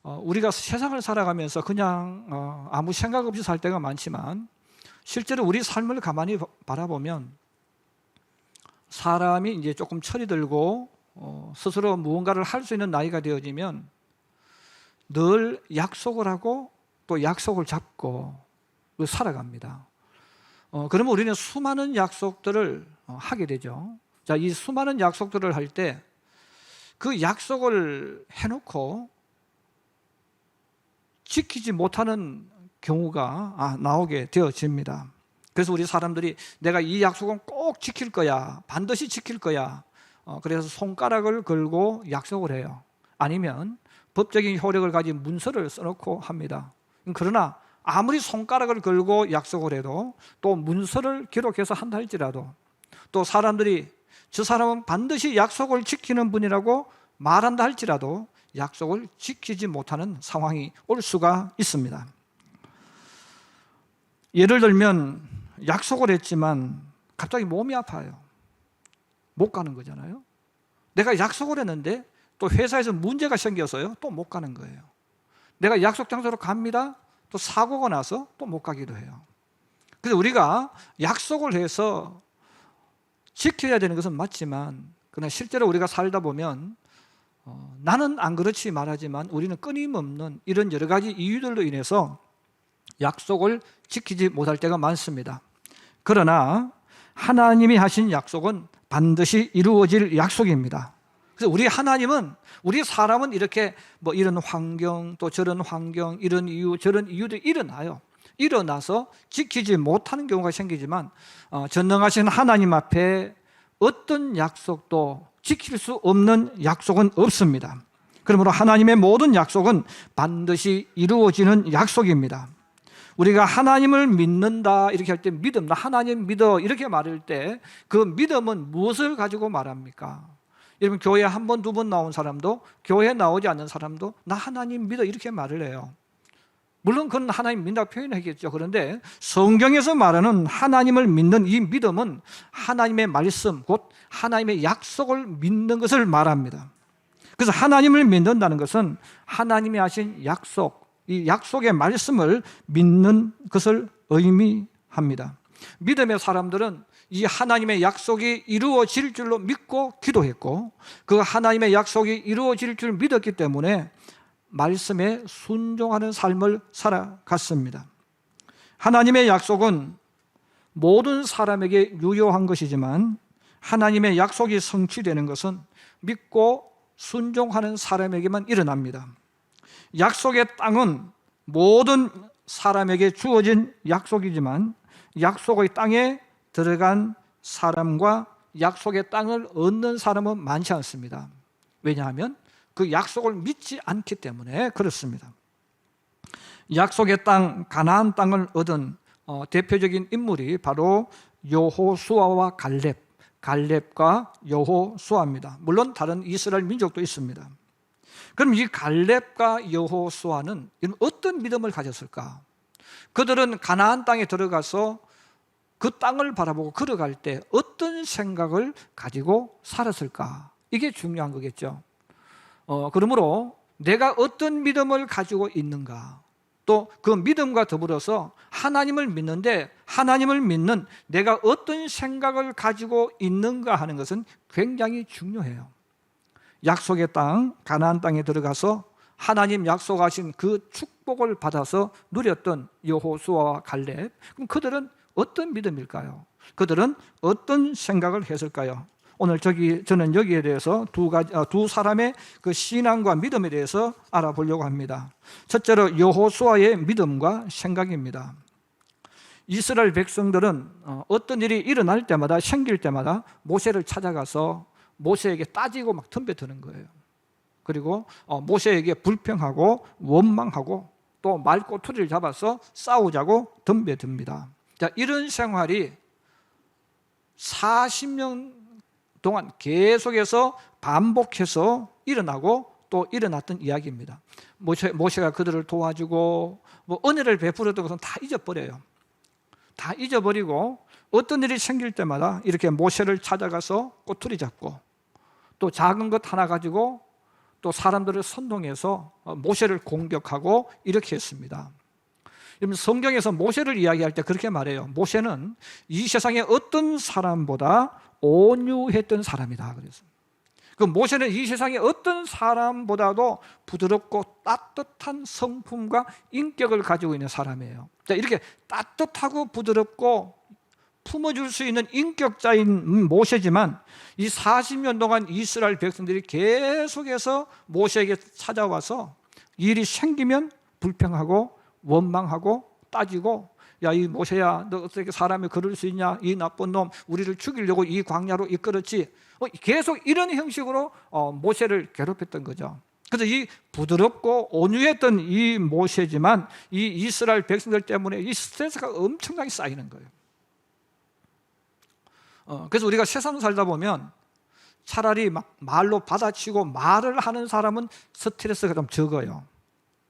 우리가 세상을 살아가면서 그냥 아무 생각 없이 살 때가 많지만 실제로 우리 삶을 가만히 바라보면 사람이 이제 조금 철이 들고 스스로 무언가를 할 수 있는 나이가 되어지면 늘 약속을 하고 또 약속을 잡고 살아갑니다. 그러면 우리는 수많은 약속들을 하게 되죠. 자, 이 수많은 약속들을 할 때 그 약속을 해놓고 지키지 못하는 경우가 나오게 되어집니다. 그래서 우리 사람들이 내가 이 약속은 꼭 지킬 거야, 반드시 지킬 거야, 그래서 손가락을 걸고 약속을 해요. 아니면 법적인 효력을 가진 문서를 써놓고 합니다. 그러나 아무리 손가락을 걸고 약속을 해도 또 문서를 기록해서 한다 할지라도 또 사람들이 저 사람은 반드시 약속을 지키는 분이라고 말한다 할지라도 약속을 지키지 못하는 상황이 올 수가 있습니다. 예를 들면 약속을 했지만 갑자기 몸이 아파요. 못 가는 거잖아요. 내가 약속을 했는데 또 회사에서 문제가 생겨서요, 또 못 가는 거예요. 내가 약속 장소로 갑니다. 또 사고가 나서 또 못 가기도 해요. 그래서 우리가 약속을 해서 지켜야 되는 것은 맞지만 그러나 실제로 우리가 살다 보면 나는 안 그렇지 말하지만 우리는 끊임없는 이런 여러 가지 이유들로 인해서 약속을 지키지 못할 때가 많습니다. 그러나 하나님이 하신 약속은 반드시 이루어질 약속입니다. 그래서 우리 하나님은, 우리 사람은 이렇게 이런 환경 또 저런 환경, 이런 이유 저런 이유들이 일어나서 지키지 못하는 경우가 생기지만 전능하신 하나님 앞에 어떤 약속도 지킬 수 없는 약속은 없습니다. 그러므로 하나님의 모든 약속은 반드시 이루어지는 약속입니다. 우리가 하나님을 믿는다 이렇게 할 때 믿음, 나 하나님 믿어 이렇게 말할 때 그 믿음은 무엇을 가지고 말합니까? 여러분, 교회 한 번, 두 번 나온 사람도 교회 나오지 않는 사람도 나 하나님 믿어 이렇게 말을 해요. 물론 그건 하나님 믿는다고 표현하겠죠. 그런데 성경에서 말하는 하나님을 믿는 이 믿음은 하나님의 말씀, 곧 하나님의 약속을 믿는 것을 말합니다. 그래서 하나님을 믿는다는 것은 하나님이 하신 약속, 이 약속의 말씀을 믿는 것을 의미합니다. 믿음의 사람들은 이 하나님의 약속이 이루어질 줄로 믿고 기도했고 그 하나님의 약속이 이루어질 줄 믿었기 때문에 말씀에 순종하는 삶을 살아갔습니다. 하나님의 약속은 모든 사람에게 유효한 것이지만 하나님의 약속이 성취되는 것은 믿고 순종하는 사람에게만 일어납니다. 약속의 땅은 모든 사람에게 주어진 약속이지만 약속의 땅에 들어간 사람과 약속의 땅을 얻는 사람은 많지 않습니다. 왜냐하면 그 약속을 믿지 않기 때문에 그렇습니다. 약속의 땅, 가나안 땅을 얻은 대표적인 인물이 바로 여호수아와 갈렙과 여호수아입니다. 물론 다른 이스라엘 민족도 있습니다. 그럼 이 갈렙과 여호수아는 어떤 믿음을 가졌을까? 그들은 가나안 땅에 들어가서 그 땅을 바라보고 걸어갈 때 어떤 생각을 가지고 살았을까? 이게 중요한 거겠죠. 그러므로 내가 어떤 믿음을 가지고 있는가, 또 그 믿음과 더불어서 하나님을 믿는데 하나님을 믿는 내가 어떤 생각을 가지고 있는가 하는 것은 굉장히 중요해요. 약속의 땅, 가나안 땅에 들어가서 하나님 약속하신 그 축복을 받아서 누렸던 여호수아와 갈렙, 그럼 그들은 어떤 믿음일까요? 그들은 어떤 생각을 했을까요? 오늘 저는 여기에 대해서 두 사람의 그 신앙과 믿음에 대해서 알아보려고 합니다. 첫째로 여호수아의 믿음과 생각입니다. 이스라엘 백성들은 어떤 일이 일어날 때마다, 생길 때마다 모세를 찾아가서 모세에게 따지고 막 덤벼드는 거예요. 그리고 모세에게 불평하고 원망하고 또 말꼬투리를 잡아서 싸우자고 덤벼듭니다. 자, 이런 생활이 40년 동안 계속해서 반복해서 일어나고 또 일어났던 이야기입니다. 모세가 그들을 도와주고 은혜를 베풀었던 것은 다 잊어버려요. 다 잊어버리고 어떤 일이 생길 때마다 이렇게 모세를 찾아가서 꼬투리 잡고 또 작은 것 하나 가지고 또 사람들을 선동해서 모세를 공격하고 이렇게 했습니다. 성경에서 모세를 이야기할 때 그렇게 말해요. 모세는 이 세상의 어떤 사람보다 온유했던 사람이다. 그래서 그 모세는 이 세상의 어떤 사람보다도 부드럽고 따뜻한 성품과 인격을 가지고 있는 사람이에요. 이렇게 따뜻하고 부드럽고 품어줄 수 있는 인격자인 모세지만 이 40년 동안 이스라엘 백성들이 계속해서 모세에게 찾아와서 일이 생기면 불평하고 원망하고 따지고, 야, 이 모세야, 너 어떻게 사람이 그럴 수 있냐, 이 나쁜 놈, 우리를 죽이려고 이 광야로 이끌었지. 계속 이런 형식으로 모세를 괴롭혔던 거죠. 그래서 이 부드럽고 온유했던 이 모세지만 이 이스라엘 백성들 때문에 이 스트레스가 엄청나게 쌓이는 거예요. 그래서 우리가 세상 살다 보면 차라리 막 말로 받아치고 말을 하는 사람은 스트레스가 좀 적어요.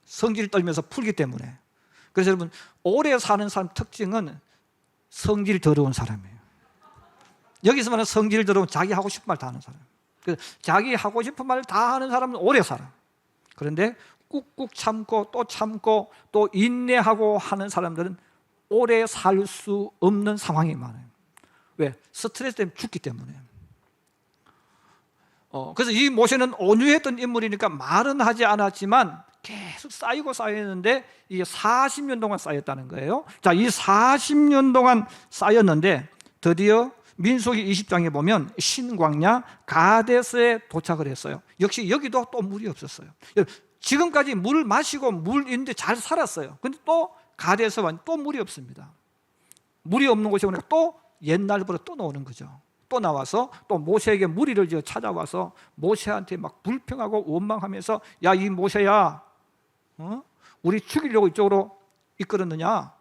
성질 떨면서 풀기 때문에. 그래서 여러분, 오래 사는 사람 특징은 성질 더러운 사람이에요. 여기서 말하는 성질 더러운, 자기 하고 싶은 말 다 하는 사람. 그래서 자기 하고 싶은 말 다 하는 사람은 오래 살아. 그런데 꾹꾹 참고 또 인내하고 하는 사람들은 오래 살 수 없는 상황이 많아요. 왜? 스트레스 때문에 죽기 때문에. 그래서 이 모세는 온유했던 인물이니까 말은 하지 않았지만 계속 쌓이는데 이게 40년 동안 쌓였다는 거예요. 자, 이 40년 동안 쌓였는데 드디어 민수기 20장에 보면 신광야 가데스에 도착을 했어요. 역시 여기도 또 물이 없었어요. 지금까지 물 마시고 물 있는데 잘 살았어요. 근데 또 가데스에 왔는데 또 물이 없습니다. 물이 없는 곳에 오니까 또 옛날보다 또 나오는 거죠. 또 나와서 또 모세에게 무리를 지어 찾아와서 모세한테 막 불평하고 원망하면서, 야, 이 모세야, 우리 죽이려고 이쪽으로 이끌었느냐?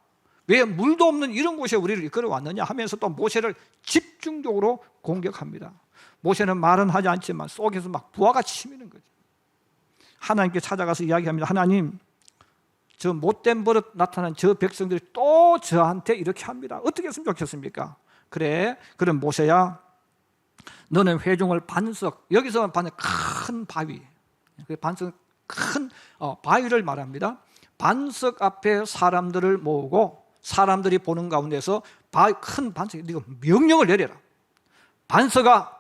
왜 물도 없는 이런 곳에 우리를 이끌어 왔느냐? 하면서 또 모세를 집중적으로 공격합니다. 모세는 말은 하지 않지만 속에서 막 부하가 치미는 거죠. 하나님께 찾아가서 이야기합니다. 하나님, 저 못된 버릇 나타난 저 백성들이 또 저한테 이렇게 합니다. 어떻게 했으면 좋겠습니까? 그래, 그럼 모세야, 너는 회중을 반석, 여기서 반석, 큰 바위, 반석, 큰 바위를 말합니다. 반석 앞에 사람들을 모으고 사람들이 보는 가운데서 큰 반석에 네가 명령을 내려라. 반석아,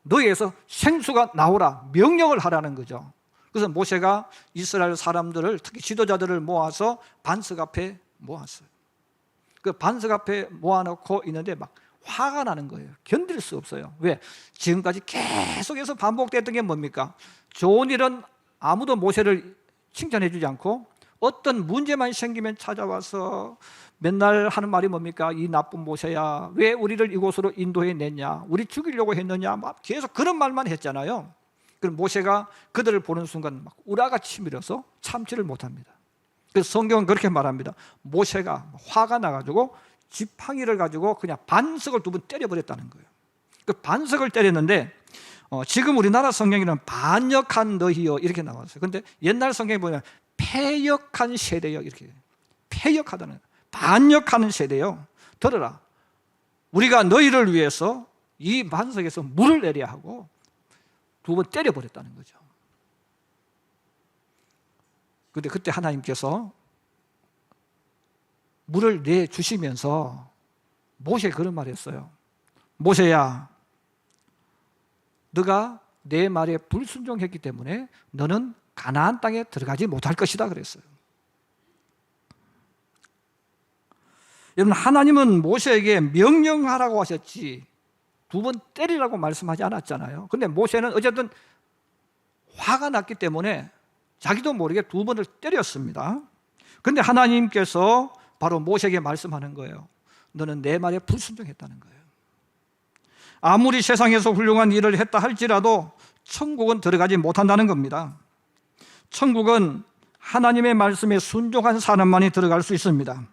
너에게서 생수가 나오라. 명령을 하라는 거죠. 그래서 모세가 이스라엘 사람들을, 특히 지도자들을 모아서 반석 앞에 모았어요. 그 반석 앞에 모아놓고 있는데 막 화가 나는 거예요. 견딜 수 없어요. 왜? 지금까지 계속해서 반복됐던 게 뭡니까? 좋은 일은 아무도 모세를 칭찬해 주지 않고 어떤 문제만 생기면 찾아와서 맨날 하는 말이 뭡니까? 이 나쁜 모세야, 왜 우리를 이곳으로 인도해 냈냐? 우리 죽이려고 했느냐? 막 계속 그런 말만 했잖아요. 그럼 모세가 그들을 보는 순간 막 우라가 치밀어서 참지를 못합니다. 그래서 성경은 그렇게 말합니다. 모세가 화가 나가지고 지팡이를 가지고 그냥 반석을 2번 때려버렸다는 거예요. 그 반석을 때렸는데 지금 우리나라 성경에는 반역한 너희여 이렇게 나왔어요. 그런데 옛날 성경에 보면 패역한 세대여 이렇게, 패역하다는 거예요. 반역하는 세대여, 들어라. 우리가 너희를 위해서 이 반석에서 물을 내려야 하고 2번 때려버렸다는 거죠. 그런데 그때 하나님께서 물을 내주시면서 모세에 그런 말을 했어요. 모세야, 너가 내 말에 불순종했기 때문에 너는 가나안 땅에 들어가지 못할 것이다 그랬어요. 여러분, 하나님은 모세에게 명령하라고 하셨지 2번 때리라고 말씀하지 않았잖아요. 그런데 모세는 어쨌든 화가 났기 때문에 자기도 모르게 2번을 때렸습니다. 그런데 하나님께서 바로 모세에게 말씀하는 거예요. 너는 내 말에 불순종했다는 거예요. 아무리 세상에서 훌륭한 일을 했다 할지라도 천국은 들어가지 못한다는 겁니다. 천국은 하나님의 말씀에 순종한 사람만이 들어갈 수 있습니다.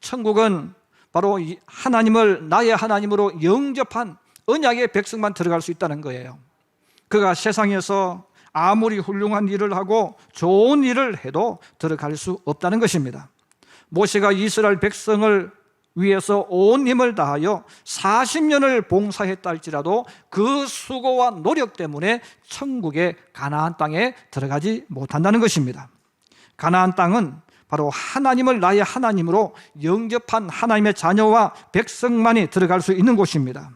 천국은 바로 하나님을 나의 하나님으로 영접한 언약의 백성만 들어갈 수 있다는 거예요. 그가 세상에서 아무리 훌륭한 일을 하고 좋은 일을 해도 들어갈 수 없다는 것입니다. 모세가 이스라엘 백성을 위해서 온 힘을 다하여 40년을 봉사했다 할지라도 그 수고와 노력 때문에 천국의 가나안 땅에 들어가지 못한다는 것입니다. 가나안 땅은 바로 하나님을 나의 하나님으로 영접한 하나님의 자녀와 백성만이 들어갈 수 있는 곳입니다.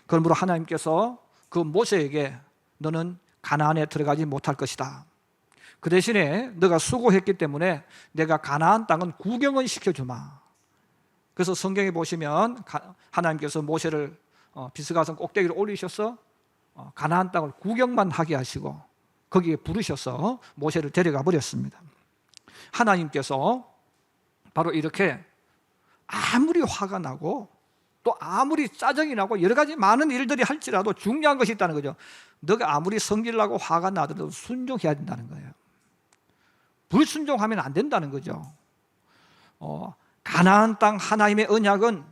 그러므로 하나님께서 그 모세에게 너는 가나안에 들어가지 못할 것이다. 그 대신에 너가 수고했기 때문에 내가 가나안 땅은 구경은 시켜주마. 그래서 성경에 보시면 하나님께서 모세를 비스가산 꼭대기로 올리셔서 가나안 땅을 구경만 하게 하시고 거기에 부르셔서 모세를 데려가 버렸습니다. 하나님께서 바로 이렇게 아무리 화가 나고 또 아무리 짜증이 나고 여러 가지 많은 일들이 할지라도 중요한 것이 있다는 거죠. 너가 아무리 성질나고 화가 나더라도 순종해야 된다는 거예요. 불순종하면 안 된다는 거죠. 가나안 땅 하나님의 언약은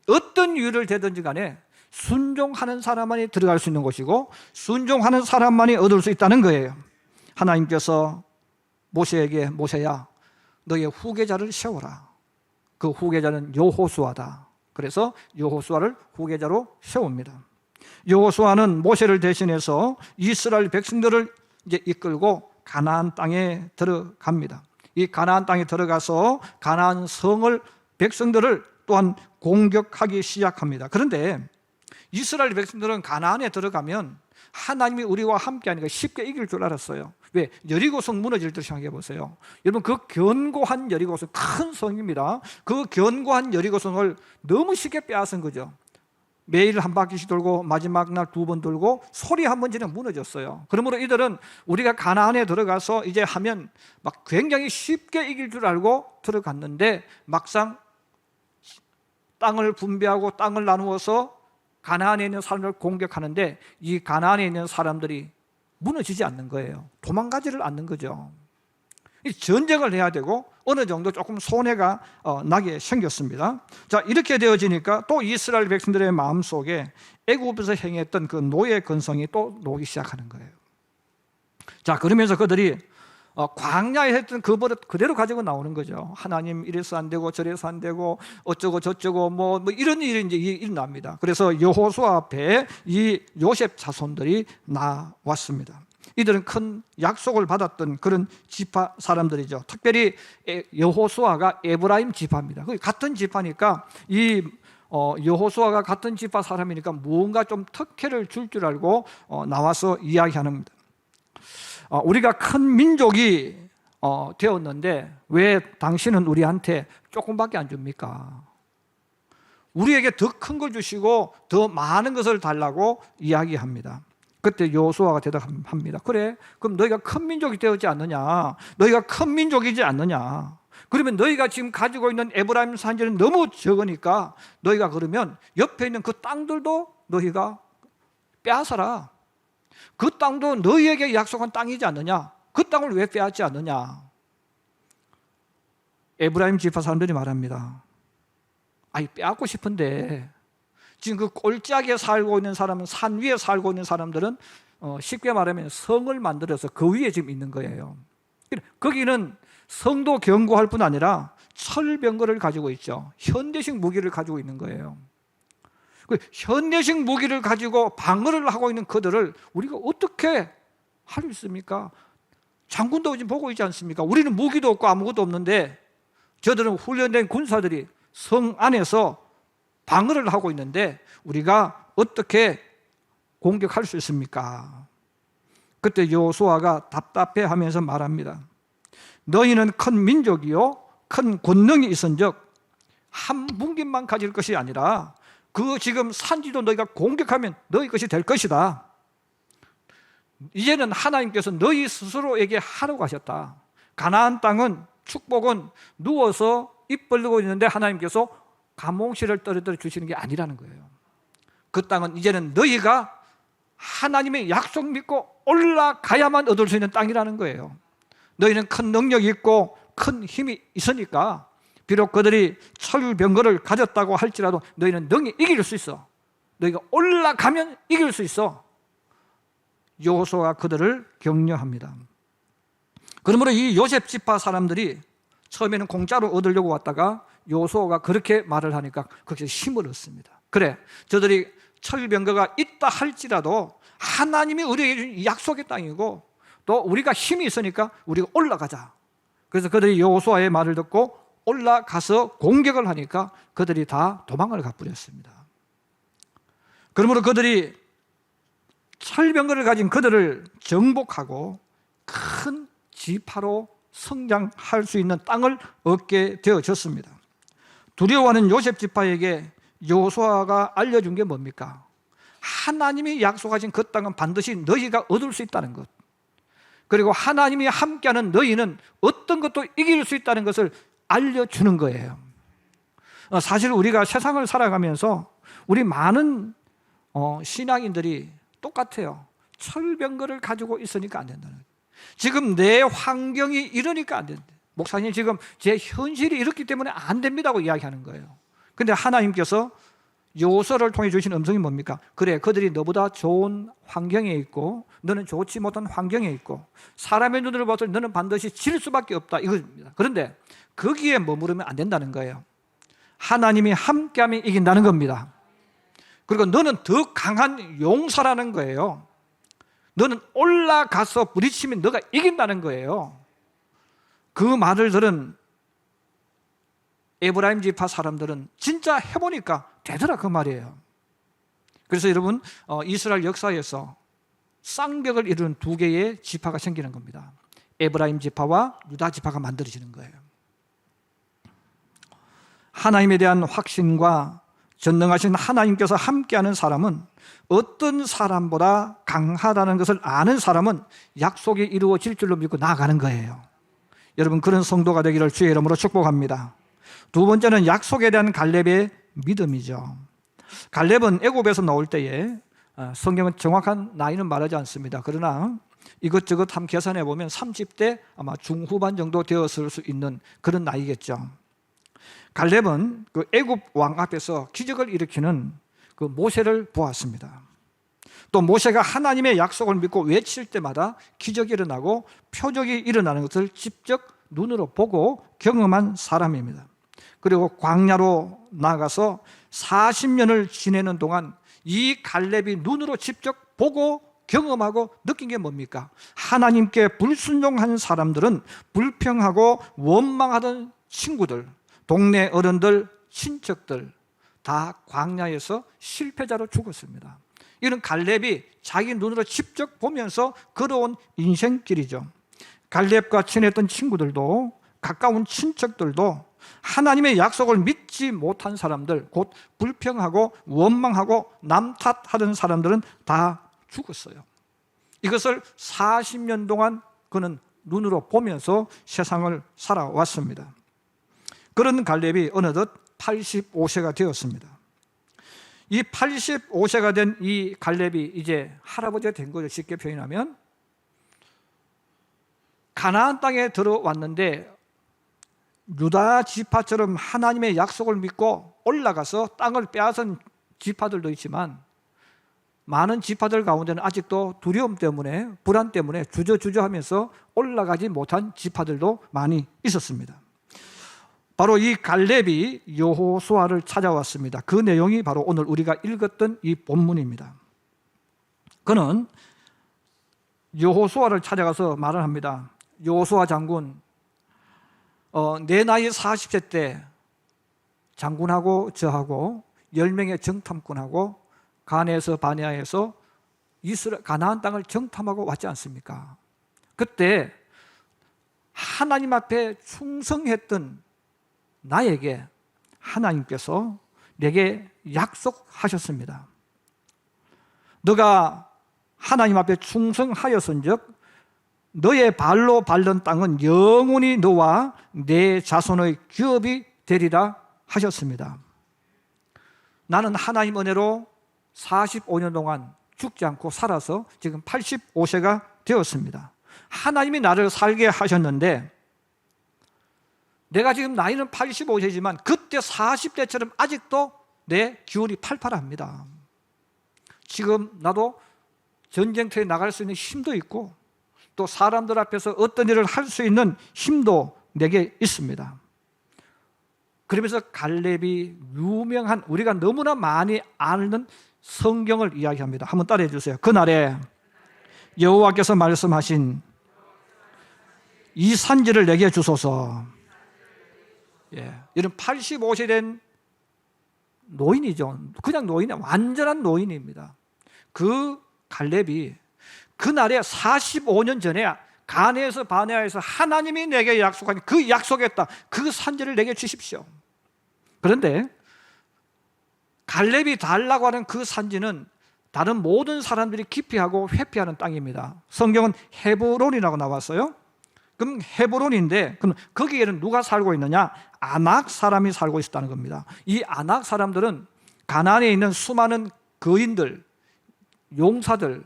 어떤 이유를 대든지 간에 순종하는 사람만이 들어갈 수 있는 곳이고 순종하는 사람만이 얻을 수 있다는 거예요. 하나님께서 모세에게 모세야 너의 후계자를 세워라. 그 후계자는 여호수아다. 그래서 여호수아를 후계자로 세웁니다. 여호수아는 모세를 대신해서 이스라엘 백성들을 이제 이끌고 가나안 땅에 들어갑니다. 이 가나안 땅에 들어가서 가나안 성을 백성들을 또한 공격하기 시작합니다. 그런데 이스라엘 백성들은 가나안에 들어가면 하나님이 우리와 함께하니까 쉽게 이길 줄 알았어요. 왜? 여리고성 무너질 때 생각해 보세요. 여러분 그 견고한 여리고성, 큰 성입니다. 그 견고한 여리고성을 너무 쉽게 빼앗은 거죠. 매일 한 바퀴씩 돌고 마지막 날 2번 돌고 소리 한 번 지르면 무너졌어요. 그러므로 이들은 우리가 가나안에 들어가서 이제 하면 막 굉장히 쉽게 이길 줄 알고 들어갔는데 막상 땅을 분배하고 땅을 나누어서 가나안에 있는 사람을 공격하는데 이 가나안에 있는 사람들이 무너지지 않는 거예요. 도망가지를 않는 거죠. 전쟁을 해야 되고 어느 정도 조금 손해가 나게 생겼습니다. 자, 이렇게 되어지니까 또 이스라엘 백성들의 마음속에 애굽에서 행했던 그 노예 근성이 또 녹기 시작하는 거예요. 자, 그러면서 그들이 광야에 했던 그 버릇 그대로 가지고 나오는 거죠. 하나님 이래서 안 되고 저래서 안 되고 어쩌고 저쩌고 뭐 이런 일이 이제 일어납니다. 그래서 여호수아 앞에 이 요셉 자손들이 나왔습니다. 이들은 큰 약속을 받았던 그런 지파 사람들이죠. 특별히 여호수아가 에브라임 지파입니다. 같은 지파니까 이 여호수아가 같은 지파 사람이니까 무언가 좀 특혜를 줄 줄 알고 나와서 이야기하는 겁니다. 우리가 큰 민족이 되었는데 왜 당신은 우리한테 조금밖에 안 줍니까? 우리에게 더 큰 걸 주시고 더 많은 것을 달라고 이야기합니다. 그때 여호수아가 대답합니다. 그래, 그럼 너희가 큰 민족이 되었지 않느냐? 너희가 큰 민족이지 않느냐? 그러면 너희가 지금 가지고 있는 에브라임 산지는 너무 적으니까 너희가 그러면 옆에 있는 그 땅들도 너희가 빼앗아라. 그 땅도 너희에게 약속한 땅이지 않느냐? 그 땅을 왜 빼앗지 않느냐? 에브라임 지파 사람들이 말합니다. 아니, 빼앗고 싶은데 지금 그 꼴짝에 살고 있는 사람은, 산 위에 살고 있는 사람들은 쉽게 말하면 성을 만들어서 그 위에 지금 있는 거예요. 거기는 성도 견고할 뿐 아니라 철병거를 가지고 있죠. 현대식 무기를 가지고 있는 거예요. 현대식 무기를 가지고 방어를 하고 있는 그들을 우리가 어떻게 할 수 있습니까? 장군도 지금 보고 있지 않습니까? 우리는 무기도 없고 아무것도 없는데 저들은 훈련된 군사들이 성 안에서 방어를 하고 있는데 우리가 어떻게 공격할 수 있습니까? 그때 여호수아가 답답해하면서 말합니다. 너희는 큰 민족이요 큰 권능이 있은즉 한 분깃만 가질 것이 아니라 그 지금 산지도 너희가 공격하면 너희 것이 될 것이다. 이제는 하나님께서 너희 스스로에게 하라고 하셨다. 가나안 땅은, 축복은 누워서 입 벌리고 있는데 하나님께서 감몽실을 떨어뜨려 주시는 게 아니라는 거예요. 그 땅은 이제는 너희가 하나님의 약속 믿고 올라가야만 얻을 수 있는 땅이라는 거예요. 너희는 큰 능력이 있고 큰 힘이 있으니까 비록 그들이 철병거를 가졌다고 할지라도 너희는 능히 이길 수 있어. 너희가 올라가면 이길 수 있어. 여호수아가 그들을 격려합니다. 그러므로 이 요셉 지파 사람들이 처음에는 공짜로 얻으려고 왔다가 여호수아가 그렇게 말을 하니까 그렇게 힘을 얻습니다. 그래, 저들이 철병거가 있다 할지라도 하나님이 우리에게 준 약속의 땅이고 또 우리가 힘이 있으니까 우리가 올라가자. 그래서 그들이 여호수아의 말을 듣고 올라가서 공격을 하니까 그들이 다 도망을 가버렸습니다. 그러므로 그들이 철병거를 가진 그들을 정복하고 큰 지파로 성장할 수 있는 땅을 얻게 되어졌습니다. 두려워하는 요셉 지파에게 여호수아가 알려준 게 뭡니까? 하나님이 약속하신 그 땅은 반드시 너희가 얻을 수 있다는 것, 그리고 하나님이 함께하는 너희는 어떤 것도 이길 수 있다는 것을 알려주는 거예요. 사실 우리가 세상을 살아가면서 우리 많은 신앙인들이 똑같아요. 철병거를 가지고 있으니까 안 된다는 거예요. 지금 내 환경이 이러니까 안 된다. 목사님, 지금 제 현실이 이렇기 때문에 안 됩니다고 이야기하는 거예요. 근데 하나님께서 여호수아를 통해 주신 음성이 뭡니까? 그래, 그들이 너보다 좋은 환경에 있고 너는 좋지 못한 환경에 있고 사람의 눈으로 봐서 너는 반드시 질 수밖에 없다, 이겁니다. 그런데 거기에 머무르면 안 된다는 거예요. 하나님이 함께하면 이긴다는 겁니다. 그리고 너는 더 강한 용사라는 거예요. 너는 올라가서 부딪히면 너가 이긴다는 거예요. 그 말을 들은 에브라임 지파 사람들은 진짜 해보니까 되더라, 그 말이에요. 그래서 여러분, 이스라엘 역사에서 쌍벽을 이루는 두 개의 지파가 생기는 겁니다. 에브라임 지파와 유다 지파가 만들어지는 거예요. 하나님에 대한 확신과 전능하신 하나님께서 함께하는 사람은, 어떤 사람보다 강하다는 것을 아는 사람은 약속이 이루어질 줄로 믿고 나아가는 거예요. 여러분, 그런 성도가 되기를 주의 이름으로 축복합니다. 두 번째는 약속에 대한 갈렙의 믿음이죠. 갈렙은 애굽에서 나올 때에, 성경은 정확한 나이는 말하지 않습니다. 그러나 이것저것 함 계산해 보면 30대 아마 중후반 정도 되었을 수 있는 그런 나이겠죠. 갈렙은 그 애굽 왕 앞에서 기적을 일으키는 그 모세를 보았습니다. 또 모세가 하나님의 약속을 믿고 외칠 때마다 기적이 일어나고 표적이 일어나는 것을 직접 눈으로 보고 경험한 사람입니다. 그리고 광야로 나가서 40년을 지내는 동안 이 갈렙이 눈으로 직접 보고 경험하고 느낀 게 뭡니까? 하나님께 불순종한 사람들은 불평하고 원망하던 친구들, 동네 어른들, 친척들 다 광야에서 실패자로 죽었습니다. 이런 갈렙이 자기 눈으로 직접 보면서 걸어온 인생길이죠. 갈렙과 친했던 친구들도, 가까운 친척들도 하나님의 약속을 믿지 못한 사람들, 곧 불평하고 원망하고 남 탓하던 사람들은 다 죽었어요. 이것을 40년 동안 그는 눈으로 보면서 세상을 살아왔습니다. 그런 갈렙이 어느덧 85세가 되었습니다. 이 85세가 된 이 갈렙이 이제 할아버지가 된 거죠. 쉽게 표현하면 가나안 땅에 들어왔는데 유다 지파처럼 하나님의 약속을 믿고 올라가서 땅을 빼앗은 지파들도 있지만, 많은 지파들 가운데는 아직도 두려움 때문에, 불안 때문에 주저주저하면서 올라가지 못한 지파들도 많이 있었습니다. 바로 이 갈렙이 여호수아를 찾아왔습니다. 그 내용이 바로 오늘 우리가 읽었던 이 본문입니다. 그는 여호수아를 찾아가서 말을 합니다. 여호수아 장군, 내 나이 40세 때 장군하고 저하고 10명의 정탐꾼하고 가네에서 바네아에서 가나안 땅을 정탐하고 왔지 않습니까? 그때 하나님 앞에 충성했던 나에게 하나님께서 내게 약속하셨습니다. 너가 하나님 앞에 충성하였은즉 너의 발로 밟는 땅은 영원히 너와 내 자손의 기업이 되리라 하셨습니다. 나는 하나님 은혜로 45년 동안 죽지 않고 살아서 지금 85세가 되었습니다. 하나님이 나를 살게 하셨는데, 내가 지금 나이는 85세지만 그때 40대처럼 아직도 내 기운이 팔팔합니다. 지금 나도 전쟁터에 나갈 수 있는 힘도 있고 또 사람들 앞에서 어떤 일을 할 수 있는 힘도 내게 있습니다. 그러면서 갈렙이 유명한, 우리가 너무나 많이 아는 성경을 이야기합니다. 한번 따라해 주세요. 그날에 여호와께서 말씀하신 이 산지를 내게 주소서. 이런 85세 된 노인이죠. 그냥 노인이 완전한 노인입니다. 그 갈렙이 그날에 45년 전에 가나안에서 바네아에서 하나님이 내게 약속한 그 약속했다. 그 산지를 내게 주십시오. 그런데 갈렙이 달라고 하는 그 산지는 다른 모든 사람들이 기피하고 회피하는 땅입니다. 성경은 헤브론이라고 나왔어요. 그럼 헤브론인데 그럼 거기에는 누가 살고 있느냐? 아낙 사람이 살고 있었다는 겁니다. 이 아낙 사람들은 가나안에 있는 수많은 거인들, 용사들,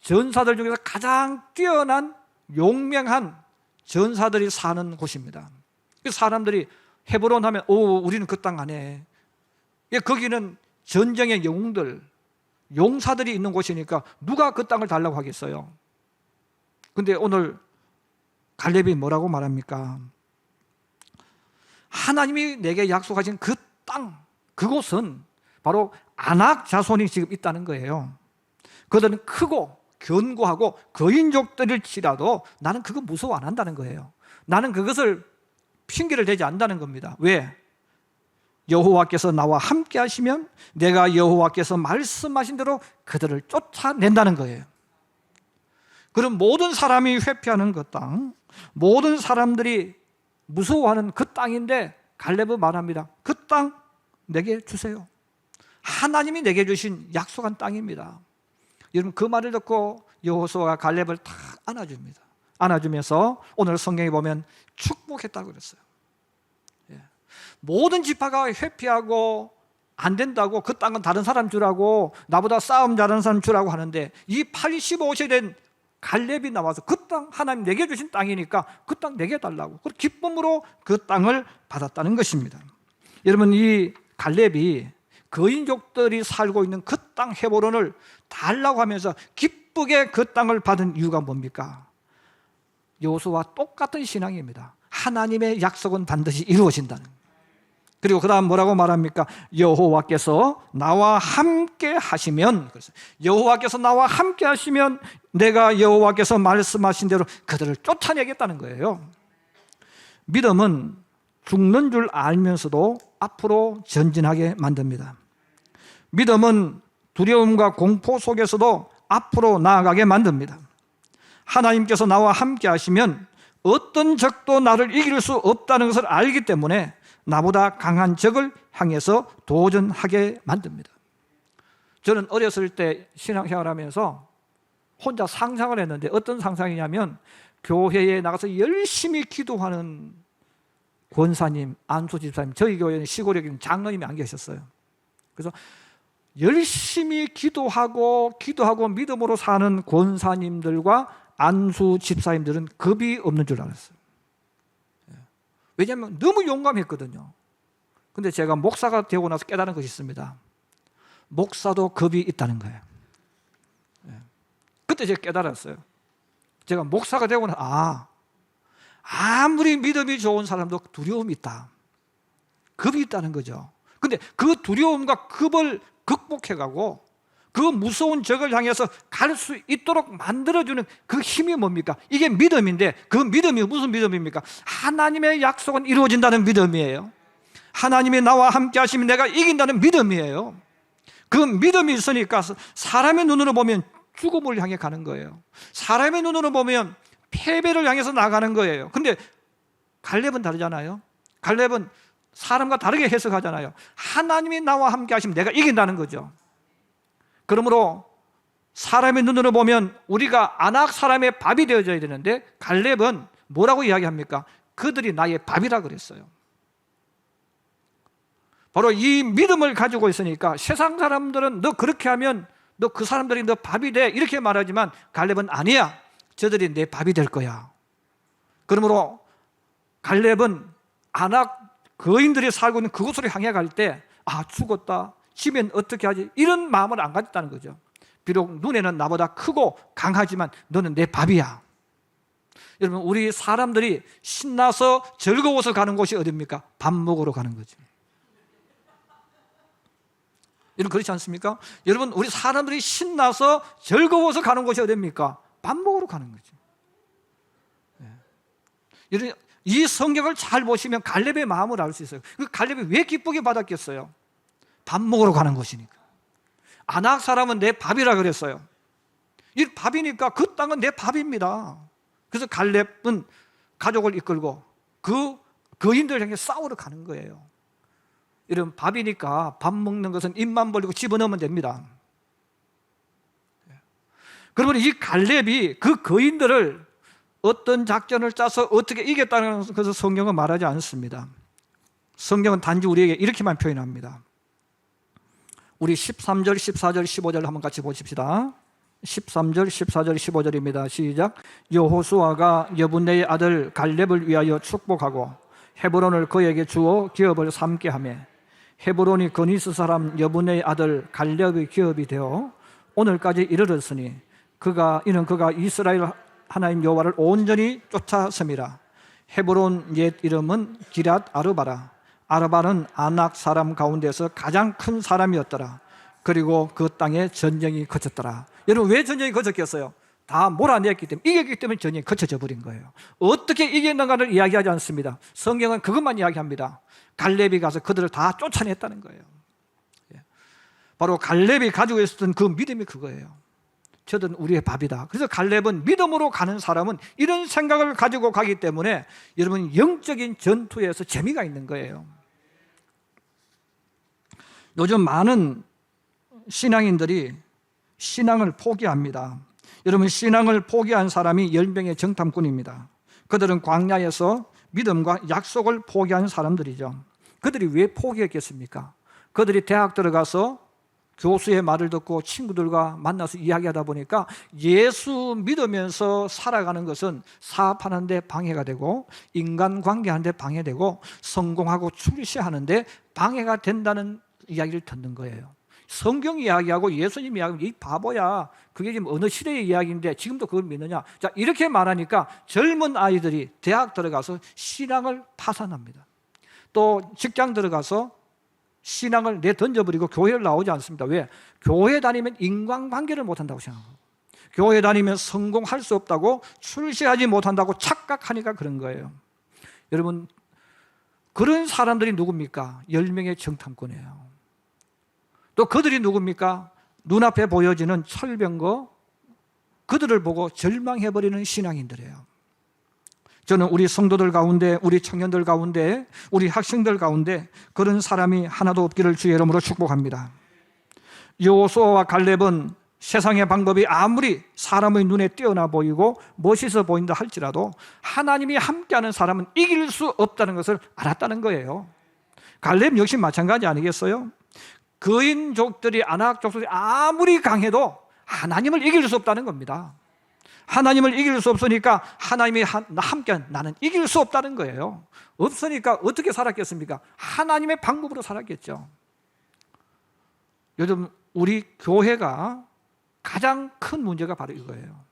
전사들 중에서 가장 뛰어난 용맹한 전사들이 사는 곳입니다. 그 사람들이 헤브론 하면 우리는 그 땅 안에, 거기는 전쟁의 영웅들, 용사들이 있는 곳이니까 누가 그 땅을 달라고 하겠어요? 근데 오늘 갈렙이 뭐라고 말합니까? 하나님이 내게 약속하신 그 땅, 그곳은 바로 아낙 자손이 지금 있다는 거예요. 그들은 크고 견고하고 거인족들일지라도 나는 그거 무서워 안 한다는 거예요. 나는 그것을 핑계를 대지 않는다는 겁니다. 왜? 여호와께서 나와 함께 하시면 내가 여호와께서 말씀하신 대로 그들을 쫓아낸다는 거예요. 그럼 모든 사람이 회피하는 그 땅, 모든 사람들이 무서워하는 그 땅인데 갈렙은 말합니다. 그 땅 내게 주세요. 하나님이 내게 주신 약속한 땅입니다. 여러분, 그 말을 듣고 여호수아가 갈렙을 탁 안아줍니다. 안아주면서 오늘 성경에 보면 축복했다고 그랬어요. 모든 지파가 회피하고 안 된다고 그 땅은 다른 사람 주라고, 나보다 싸움 잘하는 사람 주라고 하는데 이 85세 된 갈렙이 나와서 그 땅, 하나님 내게 주신 땅이니까 그 땅 내게 달라고, 그 기쁨으로 그 땅을 받았다는 것입니다. 여러분, 이 갈렙이 거인족들이 살고 있는 그 땅 헤브론을 달라고 하면서 기쁘게 그 땅을 받은 이유가 뭡니까? 여호수아와 똑같은 신앙입니다. 하나님의 약속은 반드시 이루어진다는. 그리고 그 다음 뭐라고 말합니까? 여호와께서 나와 함께 하시면, 여호와께서 나와 함께 하시면 내가 여호와께서 말씀하신 대로 그들을 쫓아내겠다는 거예요. 믿음은 죽는 줄 알면서도 앞으로 전진하게 만듭니다. 믿음은 두려움과 공포 속에서도 앞으로 나아가게 만듭니다. 하나님께서 나와 함께 하시면 어떤 적도 나를 이길 수 없다는 것을 알기 때문에 나보다 강한 적을 향해서 도전하게 만듭니다. 저는 어렸을 때 신앙생활하면서 혼자 상상을 했는데, 어떤 상상이냐면 교회에 나가서 열심히 기도하는 권사님, 안수 집사님, 저희 교회는 시골에 있는 장로님이 안 계셨어요. 그래서 열심히 기도하고 믿음으로 사는 권사님들과 안수 집사님들은 겁이 없는 줄 알았어요. 왜냐하면 너무 용감했거든요. 근데 제가 목사가 되고 나서 깨달은 것이 있습니다. 목사도 겁이 있다는 거예요. 그때 제가 깨달았어요. 제가 목사가 되고 나서 아무리 믿음이 좋은 사람도 두려움이 있다. 겁이 있다는 거죠. 근데 그 두려움과 겁을 극복해가고 그 무서운 적을 향해서 갈 수 있도록 만들어주는 그 힘이 뭡니까? 이게 믿음인데, 그 믿음이 무슨 믿음입니까? 하나님의 약속은 이루어진다는 믿음이에요. 하나님이 나와 함께 하시면 내가 이긴다는 믿음이에요. 그 믿음이 있으니까 사람의 눈으로 보면 죽음을 향해 가는 거예요. 사람의 눈으로 보면 패배를 향해서 나가는 거예요. 근데 갈렙은 다르잖아요. 갈렙은 사람과 다르게 해석하잖아요. 하나님이 나와 함께 하시면 내가 이긴다는 거죠. 그러므로 사람의 눈으로 보면 우리가 아낙 사람의 밥이 되어져야 되는데, 갈렙은 뭐라고 이야기합니까? 그들이 나의 밥이라 그랬어요. 바로 이 믿음을 가지고 있으니까 세상 사람들은 너 그렇게 하면 너 그 사람들이 너 밥이 돼 이렇게 말하지만, 갈렙은 아니야, 저들이 내 밥이 될 거야. 그러므로 갈렙은 아낙 거인들이 살고 있는 그곳으로 향해 갈 때 죽었다, 지면 어떻게 하지, 이런 마음을 안 가졌다는 거죠. 비록 눈에는 나보다 크고 강하지만 너는 내 밥이야. 여러분, 우리 사람들이 신나서 즐거워서 가는 곳이 어디입니까? 밥 먹으러 가는 거죠. 여러분, 그렇지 않습니까? 여러분, 우리 사람들이 신나서 즐거워서 가는 곳이 어디입니까? 밥 먹으러 가는 거죠. 여러분, 이 성경을 잘 보시면 갈렙의 마음을 알 수 있어요. 그 갈렙이 왜 기쁘게 받았겠어요? 밥 먹으러 가는 곳이니까. 아낙 사람은 내 밥이라 그랬어요. 이 밥이니까 그 땅은 내 밥입니다. 그래서 갈렙은 가족을 이끌고 그 거인들 향해 싸우러 가는 거예요. 이런 밥이니까 밥 먹는 것은 입만 벌리고 집어넣으면 됩니다. 그러면 이 갈렙이 그 거인들을 어떤 작전을 짜서 어떻게 이겼다는 것을 성경은 말하지 않습니다. 성경은 단지 우리에게 이렇게만 표현합니다. 우리 13절, 14절, 15절 한번 같이 보십시다. 13절, 14절, 15절입니다. 시작. 여호수아가 여분네의 아들 갈렙을 위하여 축복하고 헤브론을 그에게 주어 기업을 삼게 하며 헤브론이 거니스 사람 여분네의 아들 갈렙의 기업이 되어 오늘까지 이르렀으니 이는 그가 이스라엘 하나님 여호와를 온전히 쫓았음이라. 헤브론 옛 이름은 기랏 아르바라. 아르바는 아낙 사람 가운데서 가장 큰 사람이었더라. 그리고 그 땅에 전쟁이 거쳤더라. 여러분, 왜 전쟁이 거쳤겠어요? 다 몰아냈기 때문에, 이겼기 때문에 전쟁이 거쳐져 버린 거예요. 어떻게 이겼는가를 이야기하지 않습니다. 성경은 그것만 이야기합니다. 갈렙이 가서 그들을 다 쫓아냈다는 거예요. 바로 갈렙이 가지고 있었던 그 믿음이 그거예요. 저들은 우리의 밥이다. 그래서 갈렙은 믿음으로 가는 사람은 이런 생각을 가지고 가기 때문에 여러분, 영적인 전투에서 재미가 있는 거예요. 요즘 많은 신앙인들이 신앙을 포기합니다. 여러분, 신앙을 포기한 사람이 10명의 정탐꾼입니다. 그들은 광야에서 믿음과 약속을 포기한 사람들이죠. 그들이 왜 포기했겠습니까? 그들이 대학 들어가서 교수의 말을 듣고 친구들과 만나서 이야기하다 보니까 예수 믿으면서 살아가는 것은 사업하는 데 방해가 되고 인간관계하는 데 방해되고 성공하고 출세하는 데 방해가 된다는 이야기를 듣는 거예요. 성경 이야기하고 예수님 이야기하면 이 바보야, 그게 지금 어느 시대의 이야기인데 지금도 그걸 믿느냐. 자, 이렇게 말하니까 젊은 아이들이 대학 들어가서 신앙을 파산합니다. 또 직장 들어가서 신앙을 내던져버리고 교회를 나오지 않습니다. 왜? 교회 다니면 인간관계를 못한다고 생각하고, 교회 다니면 성공할 수 없다고, 출세하지 못한다고 착각하니까 그런 거예요. 여러분, 그런 사람들이 누굽니까? 10명의 정탐꾼이에요. 또 그들이 누굽니까? 눈앞에 보여지는 철병거, 그들을 보고 절망해버리는 신앙인들이에요. 저는 우리 성도들 가운데, 우리 청년들 가운데, 우리 학생들 가운데 그런 사람이 하나도 없기를 주의 이름으로 축복합니다. 여호수아와 갈렙은 세상의 방법이 아무리 사람의 눈에 뛰어나 보이고 멋있어 보인다 할지라도 하나님이 함께하는 사람은 이길 수 없다는 것을 알았다는 거예요. 갈렙 역시 마찬가지 아니겠어요? 거인족들이, 아낙 족속들이 아무리 강해도 하나님을 이길 수 없다는 겁니다. 하나님을 이길 수 없으니까 하나님이 함께 나는 이길 수 없다는 거예요. 없으니까 어떻게 살았겠습니까? 하나님의 방법으로 살았겠죠. 요즘 우리 교회가 가장 큰 문제가 바로 이거예요.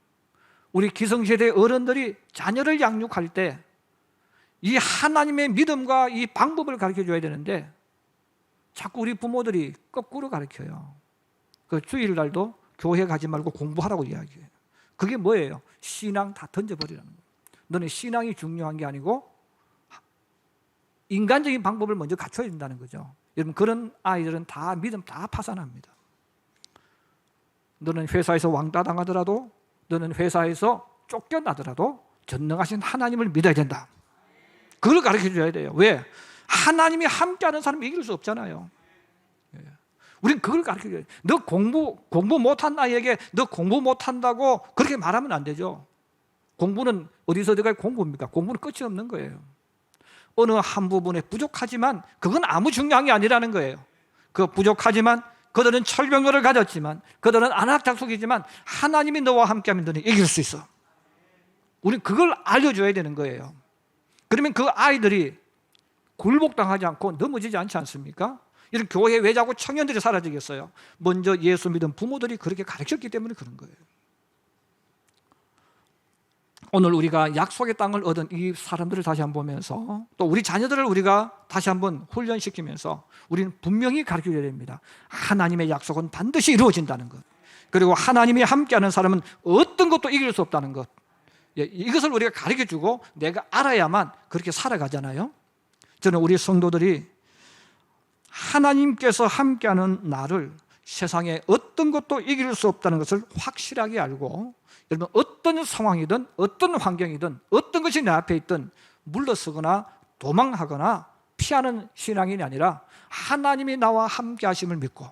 우리 기성세대 어른들이 자녀를 양육할 때 이 하나님의 믿음과 이 방법을 가르쳐줘야 되는데 자꾸 우리 부모들이 거꾸로 가르쳐요. 그 주일날도 교회 가지 말고 공부하라고 이야기해요. 그게 뭐예요? 신앙 다 던져버리라는 거예요. 너는 신앙이 중요한 게 아니고 인간적인 방법을 먼저 갖춰야 된다는 거죠. 여러분, 그런 아이들은 다 믿음 다 파산합니다. 너는 회사에서 왕따 당하더라도, 너는 회사에서 쫓겨나더라도 전능하신 하나님을 믿어야 된다. 그걸 가르쳐줘야 돼요. 왜? 하나님이 함께하는 사람이 이길 수 없잖아요. 우린 그걸 가르쳐줘야 돼요. 너 공부 못한 아이에게 너 공부 못한다고 그렇게 말하면 안 되죠. 공부는 어디서 어디까지 공부입니까? 공부는 끝이 없는 거예요. 어느 한 부분에 부족하지만 그건 아무 중요한 게 아니라는 거예요. 그 부족하지만 그들은 철병거를 가졌지만, 그들은 안악작속이지만 하나님이 너와 함께하면 너는 이길 수 있어. 우린 그걸 알려줘야 되는 거예요. 그러면 그 아이들이 굴복당하지 않고 넘어지지 않지 않습니까? 이런 교회 왜 자꾸 청년들이 사라지겠어요? 먼저 예수 믿은 부모들이 그렇게 가르쳤기 때문에 그런 거예요. 오늘 우리가 약속의 땅을 얻은 이 사람들을 다시 한번 보면서 또 우리 자녀들을 우리가 다시 한번 훈련시키면서 우리는 분명히 가르쳐야 됩니다. 하나님의 약속은 반드시 이루어진다는 것, 그리고 하나님이 함께하는 사람은 어떤 것도 이길 수 없다는 것, 이것을 우리가 가르쳐주고 내가 알아야만 그렇게 살아가잖아요. 저는 우리 성도들이 하나님께서 함께하는 나를 세상에 어떤 것도 이길 수 없다는 것을 확실하게 알고, 여러분 어떤 상황이든 어떤 환경이든 어떤 것이 내 앞에 있든 물러서거나 도망하거나 피하는 신앙이 아니라 하나님이 나와 함께 하심을 믿고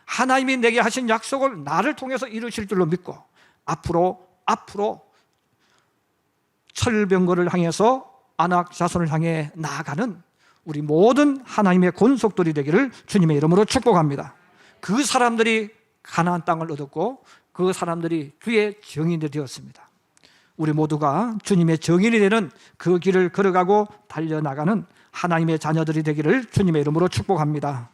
하나님이 내게 하신 약속을 나를 통해서 이루실 줄로 믿고 앞으로 철병거를 향해서 안악 자손을 향해 나아가는 우리 모든 하나님의 권속들이 되기를 주님의 이름으로 축복합니다. 그 사람들이 가나안 땅을 얻었고 그 사람들이 주의 증인이 되었습니다. 우리 모두가 주님의 증인이 되는 그 길을 걸어가고 달려나가는 하나님의 자녀들이 되기를 주님의 이름으로 축복합니다.